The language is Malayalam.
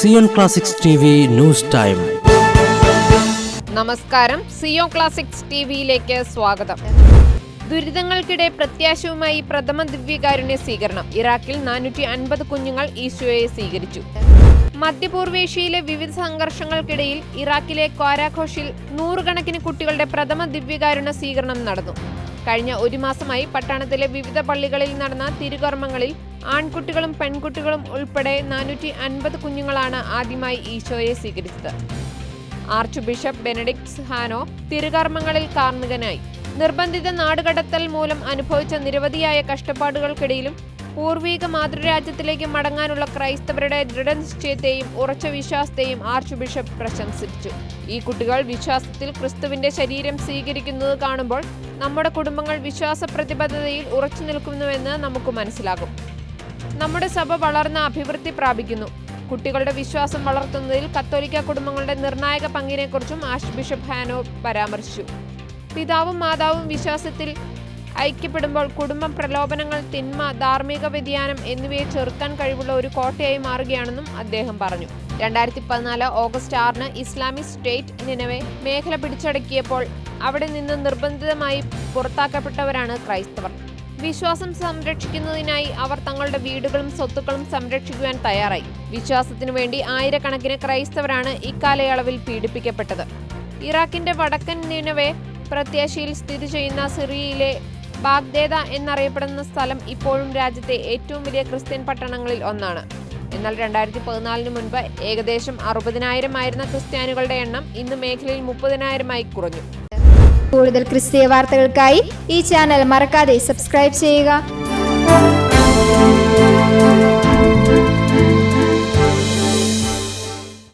Zion classics TV news time. നമസ്കാരം, സിയോൺ ക്ലാസിക്സ് ടിവിയിലേക്ക് സ്വാഗതം. ദുരിതങ്ങൾക്കിടെ പ്രത്യാശയുമായി പ്രഥമ ദിവ്യകാരുണ്യ സ്വീകരണം. ഇറാഖിൽ 450 കുഞ്ഞുങ്ങൾ ഈശോയെ സ്വീകരിച്ചു. മധ്യപൂർവേഷ്യയിലെ വിവിധ സംഘർഷങ്ങൾക്കിടയിൽ ഇറാഖിലെ ക്വാരാഘോഷിൽ 100 കണക്കിന് കുട്ടികളുടെ പ്രഥമ ദിവ്യകാരുണ്യ സ്വീകരണം നടന്നു. കഴിഞ്ഞ ഒരു മാസമായി പട്ടണത്തിലെ വിവിധ പള്ളികളിൽ നടന്ന തിരുകർമ്മങ്ങളിൽ ആൺകുട്ടികളും പെൺകുട്ടികളും ഉൾപ്പെടെ 450 കുഞ്ഞുങ്ങളാണ് ആദ്യമായി ഈശോയെ സ്വീകരിച്ചത്. ആർച്ച് ബിഷപ്പ് ബെനഡിക്ട് ഹാനോ തിരുകർമ്മങ്ങളിൽ കാർമ്മികനായി. നിർബന്ധിത നാടുകടത്തൽ മൂലം അനുഭവിച്ച നിരവധിയായ കഷ്ടപ്പാടുകൾക്കിടയിലും പൂർവീക മാതൃരാജ്യത്തിലേക്ക് മടങ്ങാനുള്ള ക്രൈസ്തവരുടെ ദൃഢനിശ്ചയത്തെയും ഉറച്ച വിശ്വാസത്തെയും ആർച്ച് ബിഷപ്പ് പ്രശംസിച്ചു. ഈ കുട്ടികൾ വിശ്വാസത്തിൽ ക്രിസ്തുവിന്റെ ശരീരം സ്വീകരിക്കുന്നത് കാണുമ്പോൾ നമ്മുടെ കുടുംബങ്ങൾ വിശ്വാസ പ്രതിബദ്ധതയിൽ ഉറച്ചു നിൽക്കുന്നുവെന്ന് നമുക്ക് മനസ്സിലാകും. നമ്മുടെ സഭ വളർന്ന അഭിവൃദ്ധി പ്രാപിക്കുന്നു. കുട്ടികളുടെ വിശ്വാസം വളർത്തുന്നതിൽ കത്തോലിക്ക കുടുംബങ്ങളുടെ നിർണായക പങ്കിനെക്കുറിച്ചും ആർച്ച് ബിഷപ്പ് ഹാനോ പരാമർശിച്ചു. പിതാവും മാതാവും വിശ്വാസത്തിൽ ഐക്യപ്പെടുമ്പോൾ കുടുംബം പ്രലോഭനങ്ങൾ, തിന്മ, ധാർമ്മിക വ്യതിയാനം എന്നിവയെ ചെറുക്കാൻ കഴിവുള്ള ഒരു കോട്ടയായി മാറുകയാണെന്നും അദ്ദേഹം പറഞ്ഞു. 2014 ഓഗസ്റ്റ് 6 ഇസ്ലാമിക് സ്റ്റേറ്റ് നിനവെ മേഖല പിടിച്ചടക്കിയപ്പോൾ അവിടെ നിന്ന് നിർബന്ധിതമായി പുറത്താക്കപ്പെട്ടവരാണ് ക്രൈസ്തവർ. വിശ്വാസം സംരക്ഷിക്കുന്നതിനായി അവർ തങ്ങളുടെ വീടുകളും സ്വത്തുക്കളും സംരക്ഷിക്കുവാൻ തയ്യാറായി. വിശ്വാസത്തിനു വേണ്ടി ആയിരക്കണക്കിന് ക്രൈസ്തവരാണ് ഇക്കാലയളവിൽ പീഡിപ്പിക്കപ്പെട്ടത്. ഇറാഖിന്റെ വടക്കൻ നിനവെ പ്രത്യാശയിൽ സ്ഥിതി ചെയ്യുന്ന സിറിയയിലെ ബാഗ്ദേദ എന്നറിയപ്പെടുന്ന സ്ഥലം ഇപ്പോഴും രാജ്യത്തെ ഏറ്റവും വലിയ ക്രിസ്ത്യൻ പട്ടണങ്ങളിൽ ഒന്നാണ്. എന്നാൽ 2014 മുൻപ് ഏകദേശം 60,000 ആയിരുന്ന ക്രിസ്ത്യാനികളുടെ എണ്ണം ഇന്ന് മേഖലയിൽ 30,000 കുറഞ്ഞു. കൂടുതൽ ക്രിസ്തീയ വാർത്തകൾക്കായി ഈ ചാനൽ മറക്കാതെ സബ്സ്ക്രൈബ് ചെയ്യുക.